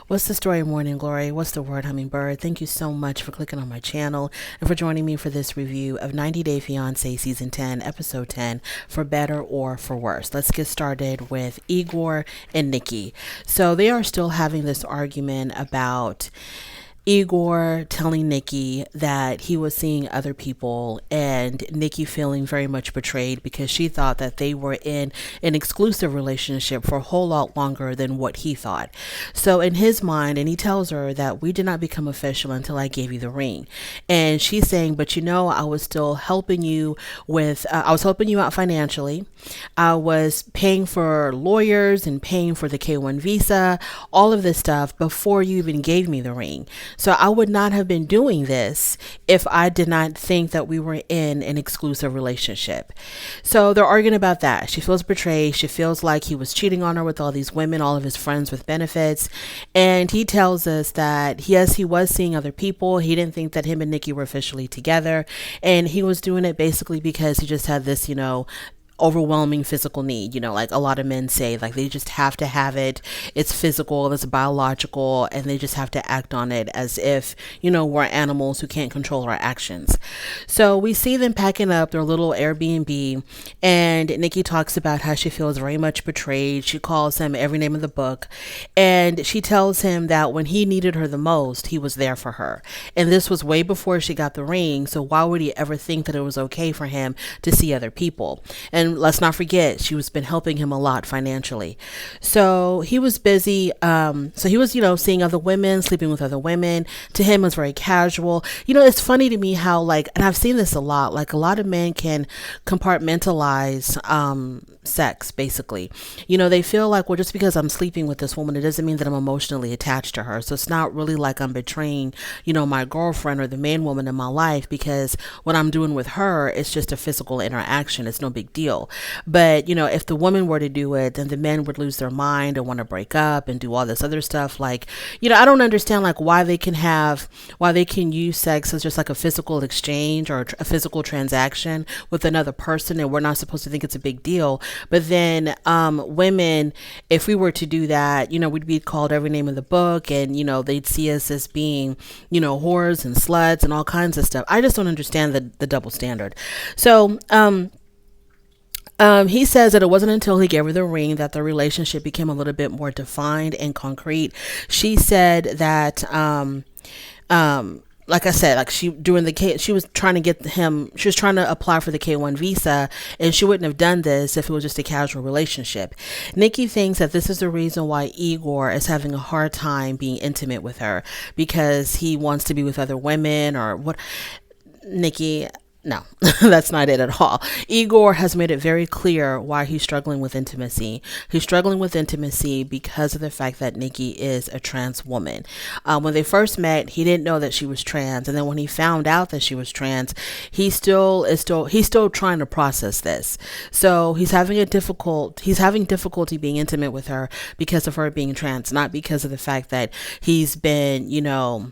What's the story, Morning Glory? What's the word, Hummingbird? Thank you so much for clicking on my channel and for joining me for this review of 90 Day Fiance Season 10, Episode 10, For Better or For Worse. Let's get started with Eigor and Nikki. So they are still having this argument about Eigor telling Nikki that he was seeing other people and Nikki feeling very much betrayed because she thought that they were in an exclusive relationship for a whole lot longer than what he thought. So in his mind, and he tells her that we did not become official until I gave you the ring. And she's saying, but I was still helping you with, I was helping you out financially. I was paying for lawyers and paying for the K1 visa, all of this stuff before you even gave me the ring. So I would not have been doing this if I did not think that we were in an exclusive relationship. So they're arguing about that. She feels betrayed. She feels like he was cheating on her with all these women, all of his friends with benefits. And he tells us that yes, he was seeing other people. He didn't think that him and Nikki were officially together. And he was doing it basically because he just had this, overwhelming physical need, like a lot of men say, like they just have to have it. It's physical, it's biological, and they just have to act on it as if, we're animals who can't control our actions. So we see them packing up their little Airbnb, and Nikki talks about how she feels very much betrayed. She calls him every name in the book, and she tells him that when he needed her the most, he was there for her. And this was way before she got the ring, so why would he ever think that it was okay for him to see other people? And let's not forget, she was been helping him a lot financially. So he was busy. So he was, seeing other women, sleeping with other women. To him, it was very casual. It's funny to me how, and I've seen this a lot, a lot of men can compartmentalize sex, basically. They feel like, well, just because I'm sleeping with this woman, it doesn't mean that I'm emotionally attached to her. So it's not really like I'm betraying, my girlfriend or the main woman in my life, because what I'm doing with her, it's just a physical interaction. It's no big deal. But, if the woman were to do it, then the men would lose their mind and want to break up and do all this other stuff. I don't understand why they can use sex as just like a physical exchange or a physical transaction with another person. And we're not supposed to think it's a big deal. But then women, if we were to do that, we'd be called every name in the book, and, they'd see us as being, whores and sluts and all kinds of stuff. I just don't understand the double standard. So, he says that it wasn't until he gave her the ring that the relationship became a little bit more defined and concrete. She said that, like I said, she was trying to apply for the K1 visa, and she wouldn't have done this if it was just a casual relationship. Nikki thinks that this is the reason why Eigor is having a hard time being intimate with her, because he wants to be with other women or what. Nikki, no, that's not it at all. Eigor has made it very clear why he's struggling with intimacy. He's struggling with intimacy because of the fact that Nikki is a trans woman. When they first met, he didn't know that she was trans, and then when he found out that she was trans, he's still trying to process this. So he's having difficulty being intimate with her because of her being trans, not because of the fact that he's been,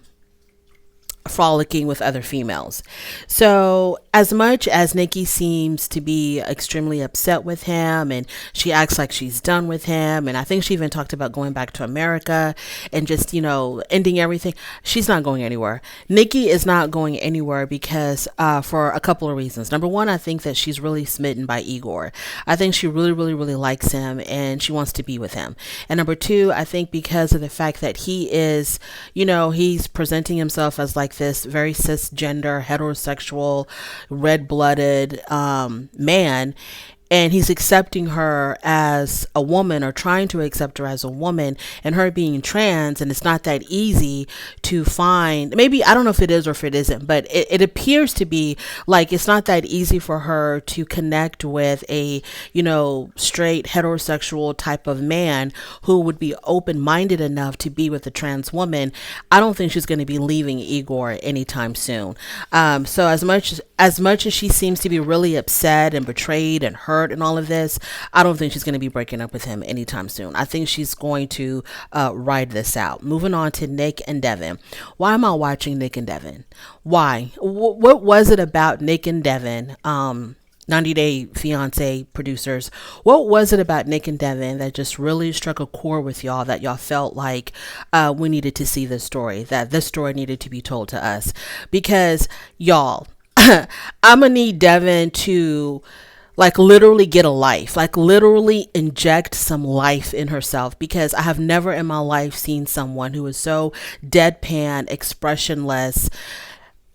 frolicking with other females. So as much as Nikki seems to be extremely upset with him, and she acts like she's done with him, and I think she even talked about going back to America and just, ending everything, she's not going anywhere. Nikki is not going anywhere because for a couple of reasons. Number one, I think that she's really smitten by Eigor. I think she really, really, really likes him, and she wants to be with him. And number two, I think because of the fact that he is, he's presenting himself as this very cisgender, heterosexual, red-blooded man, and he's accepting her as a woman, or trying to accept her as a woman, and her being trans, and it's not that easy to find. Maybe, I don't know if it is or if it isn't, but it appears to be it's not that easy for her to connect with a, straight heterosexual type of man who would be open-minded enough to be with a trans woman. I don't think she's going to be leaving Eigor anytime soon. So as much as she seems to be really upset and betrayed and hurt and all of this, I don't think she's going to be breaking up with him anytime soon. I think she's going to ride this out. Moving on to Nick and Devon. Why am I watching Nick and Devon? Why? What was it about Nick and Devon 90 Day Fiance producers, what was it about Nick and Devon that just really struck a chord with y'all, that y'all felt like we needed to see this story, that this story needed to be told to us? Because y'all, I'm gonna need Devon to like literally get a life, like literally inject some life in herself, because I have never in my life seen someone who is so deadpan, expressionless,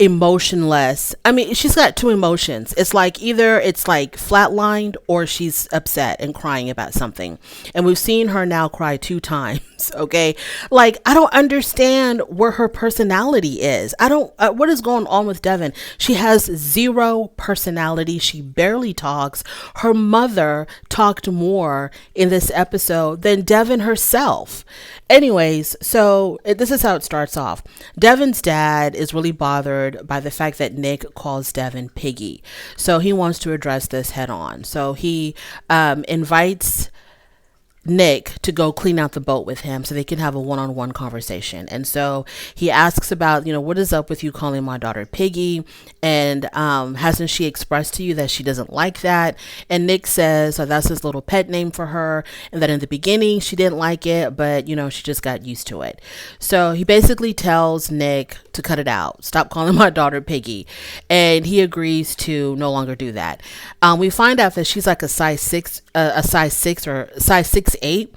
emotionless. I mean, she's got two emotions. It's like either it's like flatlined or she's upset and crying about something. And we've seen her now cry 2 times. Okay. Like, I don't understand where her personality is. I don't, what is going on with Devon? She has 0 personality. She barely talks. Her mother talked more in this episode than Devon herself. Anyways, so this is how it starts off. Devon's dad is really bothered by the fact that Nick calls Devon Piggy. So he wants to address this head on. So he invites Nick to go clean out the boat with him so they can have a one-on-one conversation. And so he asks about, what is up with you calling my daughter Piggy? And hasn't she expressed to you that she doesn't like that? And Nick says that's his little pet name for her, and that in the beginning she didn't like it, but she just got used to it. So he basically tells Nick to cut it out, stop calling my daughter Piggy, and he agrees to no longer do that. We find out that she's like a size 6 or size 6'8".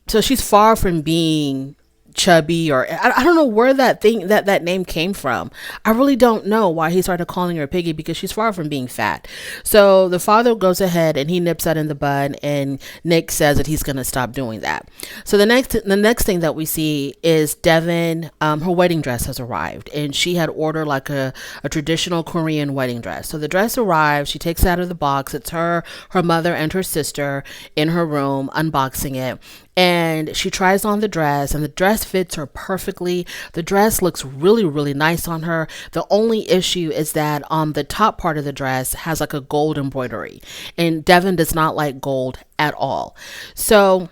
So she's far from being chubby, or I don't know where that name came from. I really don't know why he started calling her Piggy, because she's far from being fat. So the father goes ahead and he nips that in the bud, and Nick says that he's going to stop doing that. So the next thing that we see is Devon, her wedding dress has arrived, and she had ordered like a traditional Korean wedding dress. So the dress arrives, she takes it out of the box. It's her mother and her sister in her room unboxing it. And she tries on the dress, and the dress fits her perfectly. The dress looks really, really nice on her. The only issue is that on the top part of the dress has like a gold embroidery, and Devon does not like gold at all. So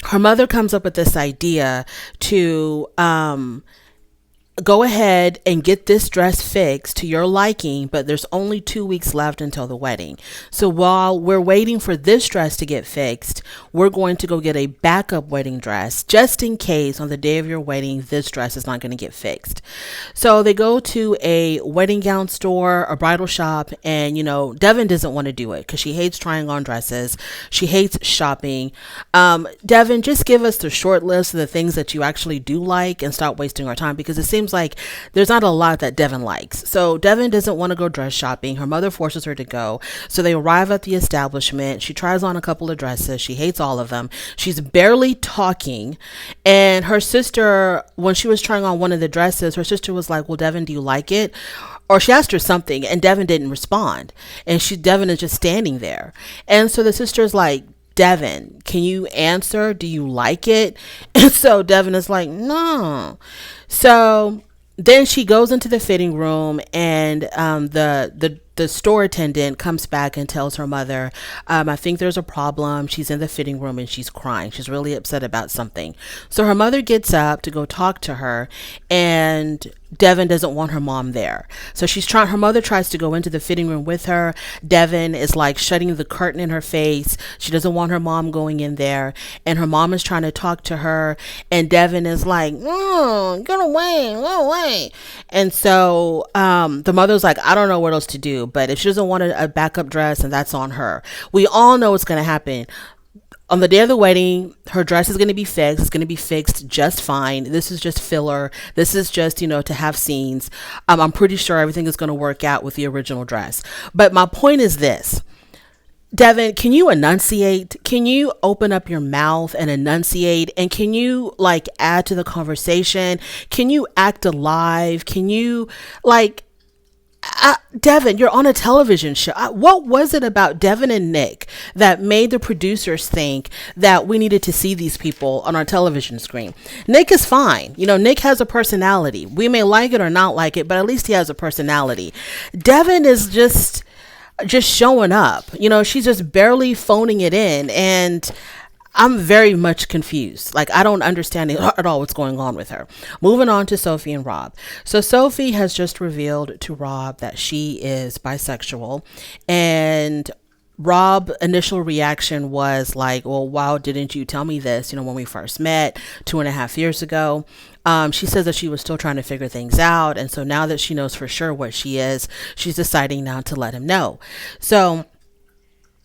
her mother comes up with this idea to go ahead and get this dress fixed to your liking, but there's only 2 weeks left until the wedding. So while we're waiting for this dress to get fixed, we're going to go get a backup wedding dress just in case on the day of your wedding this dress is not going to get fixed. So they go to a wedding gown store, a bridal shop, and Devon doesn't want to do it because she hates trying on dresses. She hates shopping. Devon, just give us the short list of the things that you actually do like and stop wasting our time, because it seems like there's not a lot that Devon likes. So Devon doesn't want to go dress shopping. Her mother forces her to go. So they arrive at the establishment. She tries on a couple of dresses. She hates all of them. She's barely talking. And her sister, when she was trying on one of the dresses, her sister was like, well, Devon, do you like it? Or she asked her something, and Devon didn't respond. And Devon is just standing there. And so the sister's like, Devon, can you answer? Do you like it? And so Devon is like, no. So then she goes into the fitting room, and the store attendant comes back and tells her mother, I think there's a problem. She's in the fitting room and she's crying. She's really upset about something. So her mother gets up to go talk to her, and Devon doesn't want her mom there. So her mother tries to go into the fitting room with her. Devon is like shutting the curtain in her face. She doesn't want her mom going in there. And her mom is trying to talk to her. And Devon is like, get away. And so the mother's like, I don't know what else to do. But if she doesn't want a backup dress, and that's on her. We all know what's going to happen. On the day of the wedding, her dress is going to be fixed. It's going to be fixed just fine. This is just filler. This is just, to have scenes. I'm pretty sure everything is going to work out with the original dress. But my point is this. Devon, can you enunciate? Can you open up your mouth and enunciate? And can you add to the conversation? Can you act alive? Can you Devon, you're on a television show. What was it about Devon and Nick that made the producers think that we needed to see these people on our television screen? Nick is fine. Nick has a personality. We may like it or not like it, but at least he has a personality. Devon is just showing up. She's just barely phoning it in. And I'm very much confused. Like, I don't understand at all what's going on with her. Moving on to Sophie and Rob. So Sophie has just revealed to Rob that she is bisexual, and Rob initial reaction was like, well, wow, didn't you tell me this, when we first met 2.5 years ago? She says that she was still trying to figure things out. And so now that she knows for sure what she is, she's deciding now to let him know. So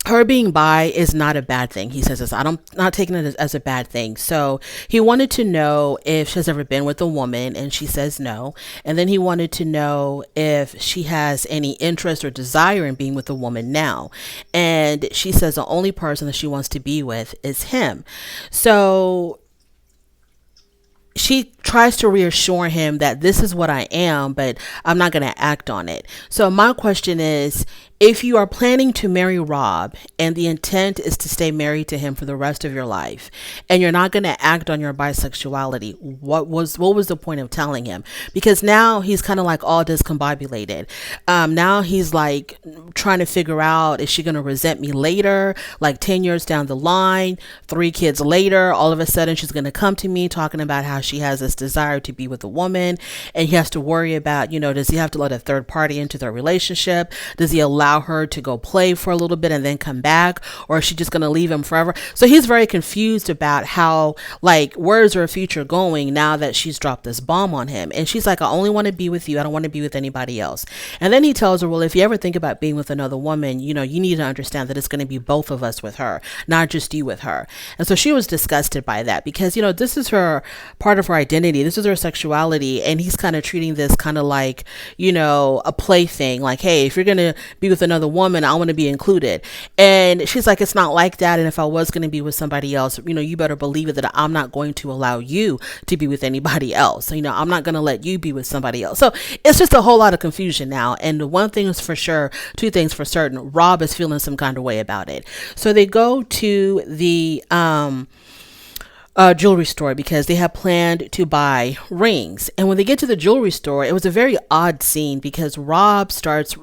her being bi is not a bad thing. He says this. I'm not taking it as a bad thing. So he wanted to know if she has ever been with a woman, and she says no. And then he wanted to know if she has any interest or desire in being with a woman now. And she says the only person that she wants to be with is him. So she tries to reassure him that this is what I am, but I'm not going to act on it. So my question is, if you are planning to marry Rob and the intent is to stay married to him for the rest of your life, and you're not going to act on your bisexuality, what was the point of telling him? Because now he's kind of like all discombobulated. Now he's like trying to figure out, is she going to resent me later? Like 10 years down the line, 3 kids later, all of a sudden she's going to come to me talking about how she has this desire to be with a woman, and he has to worry about, does he have to let a third party into their relationship? Does he allow her to go play for a little bit and then come back, or is she just going to leave him forever? So he's very confused about how, like, where's her future going now that she's dropped this bomb on him. And she's like, I only want to be with you. I don't want to be with anybody else. And then he tells her, well, if you ever think about being with another woman, you need to understand that it's going to be both of us with her, not just you with her. And so she was disgusted by that because, this is her part of her identity. This is her sexuality. And he's kind of treating this kind of like, a plaything. Like, hey, if you're going to be with another woman, I want to be included. And she's like, it's not like that. And if I was going to be with somebody else, you better believe it that I'm not going to allow you to be with anybody else. I'm not going to let you be with somebody else. So it's just a whole lot of confusion now. And one thing is for sure, 2 things for certain, Rob is feeling some kind of way about it. So they go to the jewelry store because they have planned to buy rings. And when they get to the jewelry store, it was a very odd scene because Rob starts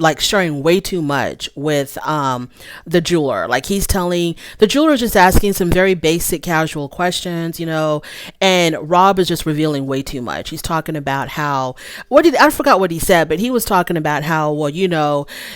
like sharing way too much with the jeweler. Like, he's telling the jeweler, just asking some very basic casual questions, and Rob is just revealing way too much. He's talking about how, I forgot what he said, but he was talking about how, well,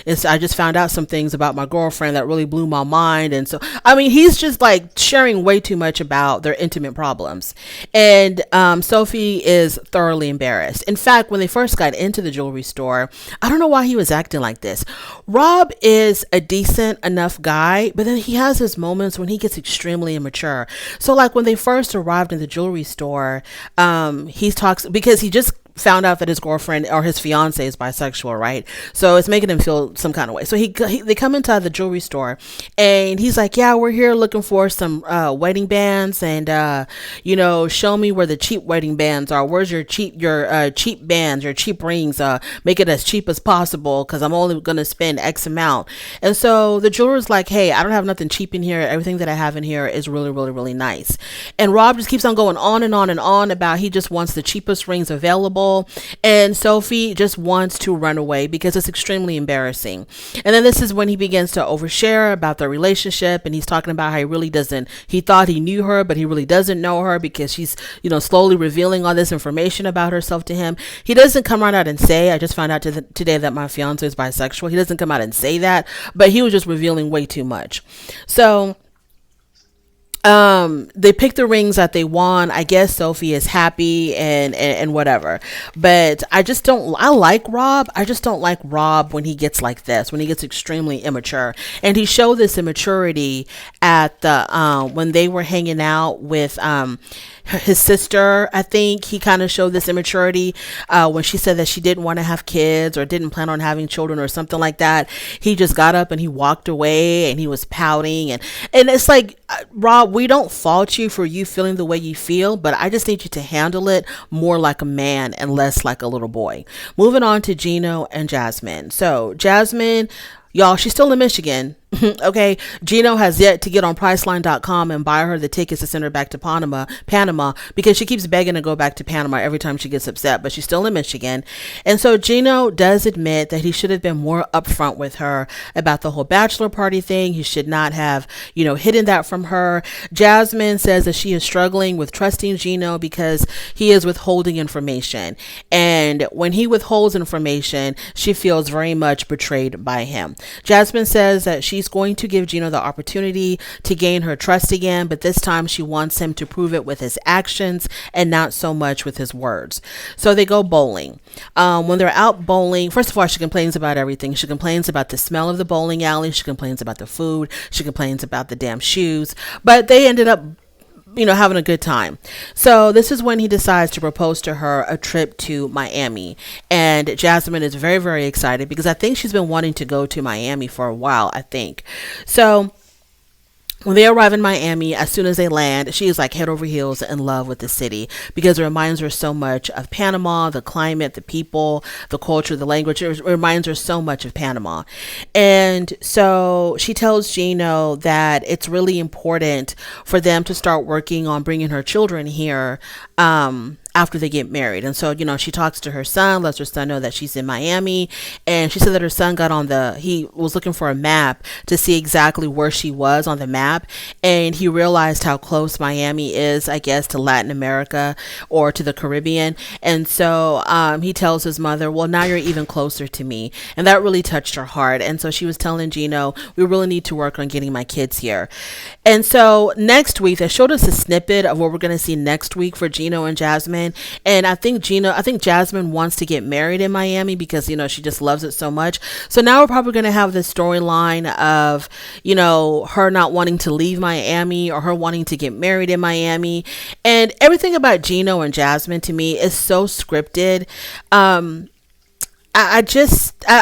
I just found out some things about my girlfriend that really blew my mind. And so, he's just like sharing way too much about their intimate problems. And Sophie is thoroughly embarrassed. In fact, when they first got into the jewelry store, I don't know why he was acting like this. Rob is a decent enough guy, but then he has his moments when he gets extremely immature. So like when they first arrived in the jewelry store, he talks, because he just found out that his girlfriend or his fiance is bisexual, right? So it's making him feel some kind of way. So they come into the jewelry store and he's like, yeah, we're here looking for some wedding bands, and show me where the cheap wedding bands are. Where's your cheap bands, your cheap rings? Make it as cheap as possible because I'm only going to spend X amount. And so the jeweler's like, hey, I don't have nothing cheap in here. Everything that I have in here is really, really, really nice. And Rob just keeps on going on and on and on about he just wants the cheapest rings available. And Sophie just wants to run away because it's extremely embarrassing. And then this is when he begins to overshare about their relationship, and he's talking about how he thought he knew her, but he really doesn't know her because she's, slowly revealing all this information about herself to him. He doesn't come right out and say, I just found out today that my fiance is bisexual. He doesn't come out and say that, but he was just revealing way too much. So they pick the rings that they want. I guess Sophie is happy and whatever, but I like Rob. I just don't like Rob when he gets like this, when he gets extremely immature. And he showed this immaturity at the when they were hanging out with his sister. I think he kind of showed this immaturity when she said that she didn't want to have kids or didn't plan on having children or something like that. He just got up and he walked away and he was pouting, and it's like, Rob, we don't fault you for you feeling the way you feel, but I just need you to handle it more like a man and less like a little boy. Moving on to Gino and Jasmine. So Jasmine, y'all, she's still in Michigan. Okay, Gino has yet to get on Priceline.com and buy her the tickets to send her back to Panama, because she keeps begging to go back to Panama every time she gets upset, but she's still in Michigan. And so Gino does admit that he should have been more upfront with her about the whole bachelor party thing. He should not have, hidden that from her. Jasmine says that she is struggling with trusting Gino because he is withholding information. And when he withholds information, she feels very much betrayed by him. Jasmine says that she's going to give Gino the opportunity to gain her trust again, but this time she wants him to prove it with his actions and not so much with his words. So they go bowling. When they're out bowling, first of all, she complains about everything. She complains about the smell of the bowling alley. She complains about the food. She complains about the damn shoes. But they ended up having a good time. So this is when he decides to propose to her a trip to Miami. And Jasmine is very, very excited because I think she's been wanting to go to Miami for a while, I think. So when they arrive in Miami, as soon as they land, she is like head over heels in love with the city because it reminds her so much of Panama, the climate, the people, the culture, the language. It reminds her so much of Panama. And so she tells Gino that it's really important for them to start working on bringing her children here after they get married. And so, she talks to her son, lets her son know that she's in Miami. And she said that her son he was looking for a map to see exactly where she was on the map. And he realized how close Miami is, I guess, to Latin America or to the Caribbean. And so he tells his mother, well, now you're even closer to me. And that really touched her heart. And so she was telling Gino, we really need to work on getting my kids here. And so next week, they showed us a snippet of what we're going to see next week for Gino and Jasmine. And I think Jasmine wants to get married in Miami because, she just loves it so much. So now we're probably going to have this storyline of, her not wanting to leave Miami or her wanting to get married in Miami. And everything about Gino and Jasmine to me is so scripted. I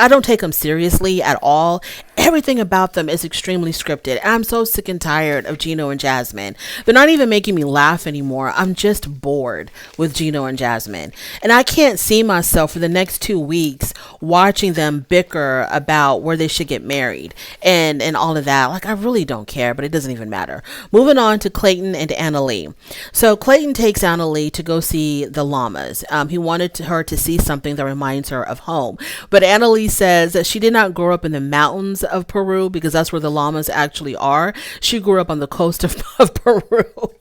don't take them seriously at all. Everything about them is extremely scripted. I'm so sick and tired of Gino and Jasmine. They're not even making me laugh anymore. I'm just bored with Gino and Jasmine. And I can't see myself for the next 2 weeks watching them bicker about where they should get married and all of that. Like, I really don't care, but it doesn't even matter. Moving on to Clayton and Annalie. So Clayton takes Annalie to go see the llamas. He wanted her to see something that reminds her of home. But Annalie says that she did not grow up in the mountains of Peru because that's where the llamas actually are. She grew up on the coast of Peru.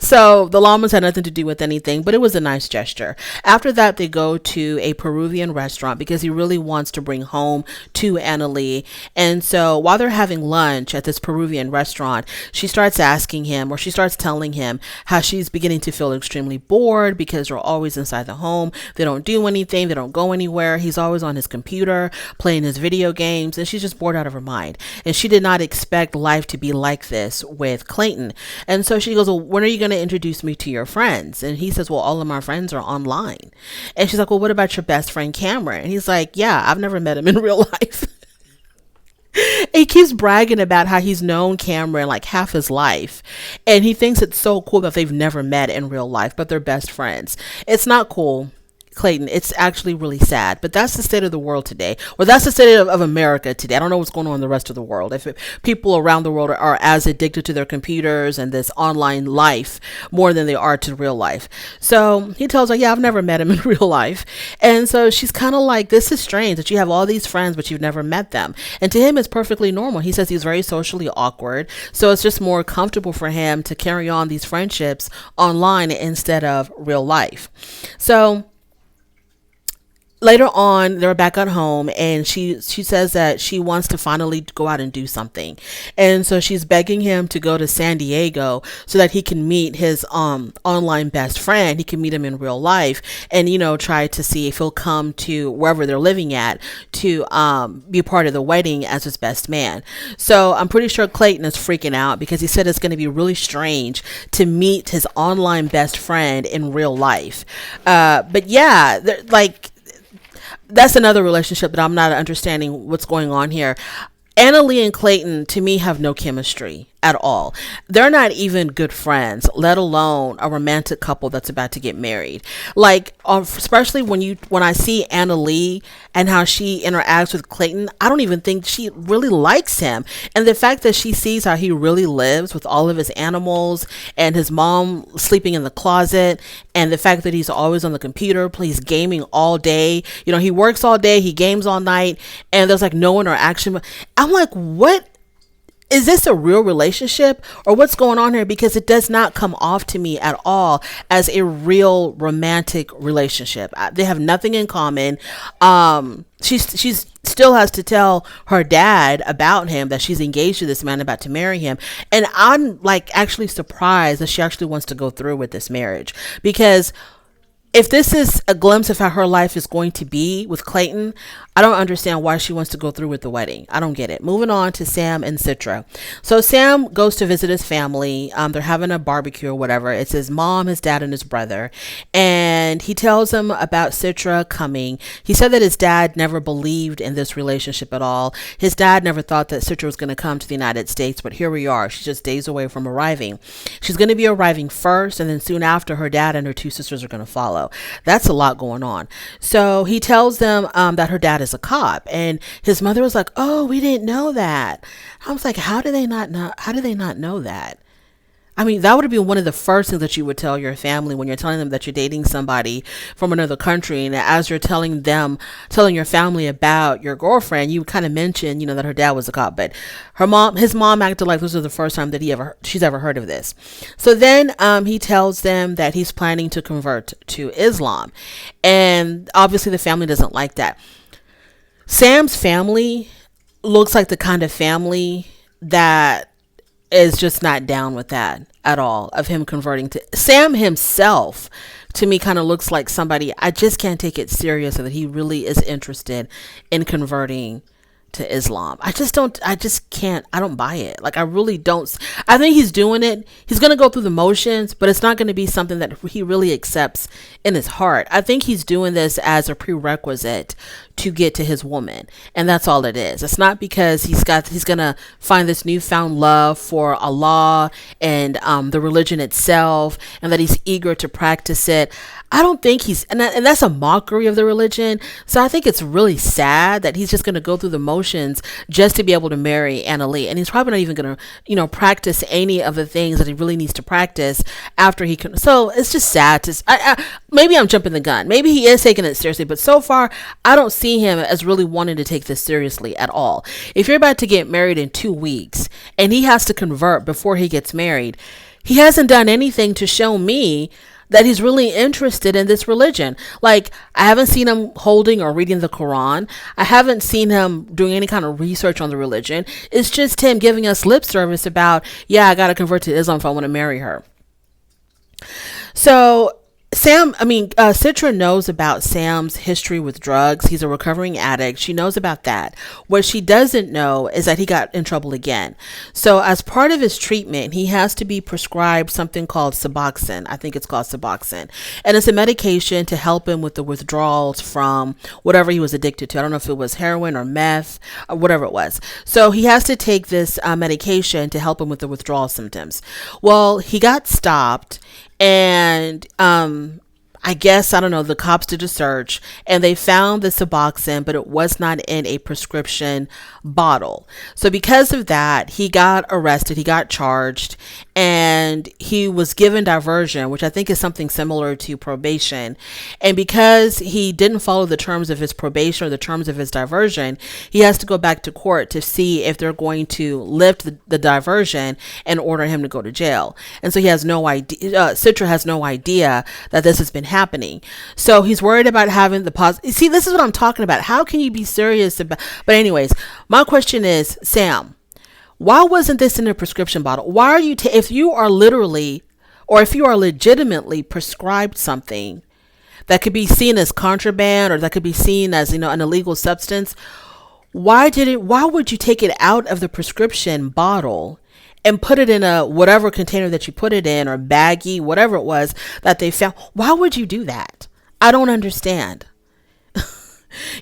So the llamas had nothing to do with anything, but it was a nice gesture. After that, they go to a Peruvian restaurant because he really wants to bring home to Annalie. And so while they're having lunch at this Peruvian restaurant, she starts telling him how she's beginning to feel extremely bored because they're always inside the home. They don't do anything. They don't go anywhere. He's always on his computer playing his video games, and she's just bored out of her mind. And she did not expect life to be like this with Clayton. And so she goes, well, when are you going to introduce me to your friends? And he says, well, all of my friends are online. And she's like, well, what about your best friend Cameron? And he's like, yeah, I've never met him in real life. He keeps bragging about how he's known Cameron like half his life, and he thinks it's so cool that they've never met in real life, but they're best friends. It's not cool, Clayton. It's actually really sad, but that's the state of the world today, or that's the state of America today. I don't know what's going on in the rest of the world. People around the world are as addicted to their computers and this online life more than they are to real life. So he tells her, yeah, I've never met him in real life. And so she's kind of like, this is strange that you have all these friends, but you've never met them. And to him, it's perfectly normal. He says he's very socially awkward. So it's just more comfortable for him to carry on these friendships online instead of real life. So later on, they're back at home, and she says that she wants to finally go out and do something. And so she's begging him to go to San Diego so that he can meet his online best friend. He can meet him in real life and, try to see if he'll come to wherever they're living at to be part of the wedding as his best man. So I'm pretty sure Clayton is freaking out because he said it's going to be really strange to meet his online best friend in real life. But yeah, that's another relationship that I'm not understanding what's going on here. Annalie and Clayton, to me, have no chemistry at all. They're not even good friends, let alone a romantic couple that's about to get married. Like, especially when I see Annalie and how she interacts with Clayton, I don't even think she really likes him. And the fact that she sees how he really lives with all of his animals and his mom sleeping in the closet, and the fact that he's always on the computer, plays gaming all day. You know, he works all day, he games all night, and there's like no interaction. I'm like, what? Is this a real relationship or what's going on here? Because it does not come off to me at all as a real romantic relationship. They have nothing in common. She's still has to tell her dad about him, that she's engaged to this man, about to marry him. And I'm like actually surprised that she actually wants to go through with this marriage, because if this is a glimpse of how her life is going to be with Clayton, I don't understand why she wants to go through with the wedding. I don't get it. Moving on to Sam and Citra. So Sam goes to visit his family. They're having a barbecue or whatever. It's his mom, his dad, and his brother. And he tells them about Citra coming. He said that his dad never believed in this relationship at all. His dad never thought that Citra was going to come to the United States, but here we are. She's just days away from arriving. She's going to be arriving first, and then soon after, her dad and her two sisters are going to follow. That's a lot going on. So he tells them that her dad is a cop, and his mother was like, "Oh, we didn't know that." I was like, how do they not know that? I mean, that would have been one of the first things that you would tell your family when you're telling them that you're dating somebody from another country. And as you're telling your family about your girlfriend, you kind of mention, that her dad was a cop. But his mom acted like this was the first time that she's ever heard of this. So then he tells them that he's planning to convert to Islam. And obviously the family doesn't like that. Sam's family looks like the kind of family that is just not down with that at all, of him converting to Sam himself. To me, kind of looks like somebody I just can't take it serious that he really is interested in converting to Islam. I don't buy it. Like, I really don't. I think he's doing it. He's going to go through the motions, but it's not going to be something that he really accepts in his heart. I think he's doing this as a prerequisite to get to his woman. And that's all it is. It's not because he's going to find this newfound love for Allah and the religion itself, and that he's eager to practice it. I don't think and that's a mockery of the religion. So I think it's really sad that he's just going to go through the motions just to be able to marry Annalie. And he's probably not even going to, practice any of the things that he really needs to practice after he can. So it's just sad maybe I'm jumping the gun. Maybe he is taking it seriously, but so far I don't see him as really wanting to take this seriously at all. If you're about to get married in 2 weeks and he has to convert before he gets married, he hasn't done anything to show me that he's really interested in this religion. Like, I haven't seen him holding or reading the Quran. I haven't seen him doing any kind of research on the religion. It's just him giving us lip service about, I got to convert to Islam if I want to marry her. So Citra knows about Sam's history with drugs. He's a recovering addict. She knows about that. What she doesn't know is that he got in trouble again. So as part of his treatment, he has to be prescribed something called Suboxone. I think it's called Suboxone. And it's a medication to help him with the withdrawals from whatever he was addicted to. I don't know if it was heroin or meth or whatever it was. So he has to take this medication to help him with the withdrawal symptoms. Well, he got stopped. And I guess, I don't know, the cops did a search and they found the Suboxone, but it was not in a prescription bottle. So because of that, he got arrested, he got charged, and he was given diversion, which I think is something similar to probation. And because he didn't follow the terms of his probation or the terms of his diversion, he has to go back to court to see if they're going to lift the diversion and order him to go to jail. And so he has no idea, Citra has no idea that this has been happening. So he's worried about having the positive. See, this is what I'm talking about. How can you be serious about? But anyways, my question is, Sam, why wasn't this in a prescription bottle? Why are you, if you are literally, or if you are legitimately prescribed something that could be seen as contraband or that could be seen as, an illegal substance, why would you take it out of the prescription bottle and put it in a whatever container that you put it in, or baggie, whatever it was that they found? Why would you do that? I don't understand.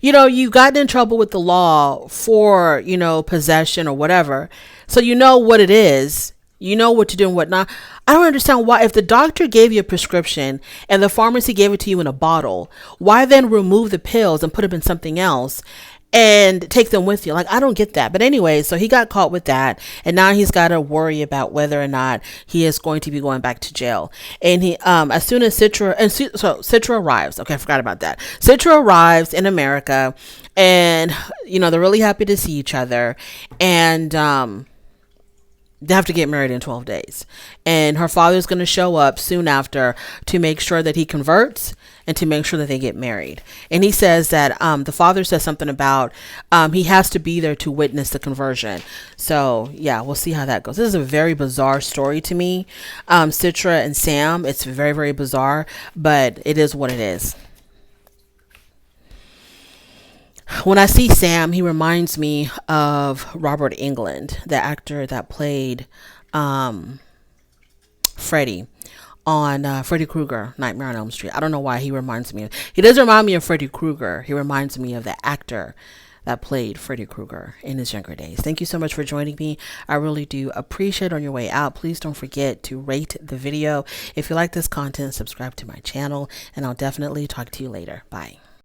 You got in trouble with the law for, possession or whatever. So you know what it is. You know what to do and what not. I don't understand why, if the doctor gave you a prescription and the pharmacy gave it to you in a bottle, why then remove the pills and put them in something else and take them with you? Like, I don't get that. But anyway, so he got caught with that, and now he's got to worry about whether or not he is going to be going back to jail. And he, as soon as Citra arrives, okay, I forgot about that. Citra arrives in America, and they're really happy to see each other, and they have to get married in 12 days. And her father's going to show up soon after to make sure that he converts and to make sure that they get married. And he says that the father says something about he has to be there to witness the conversion. So, yeah, we'll see how that goes. This is a very bizarre story to me. Citra and Sam, it's very, very bizarre, but it is what it is. When I see Sam, he reminds me of Robert Englund, the actor that played Freddy on Freddy Krueger, Nightmare on Elm Street. I don't know why he reminds me. He doesn't remind me of Freddy Krueger. He reminds me of the actor that played Freddy Krueger in his younger days. Thank you so much for joining me. I really do appreciate it. On your way out, please don't forget to rate the video. If you like this content, subscribe to my channel, and I'll definitely talk to you later. Bye.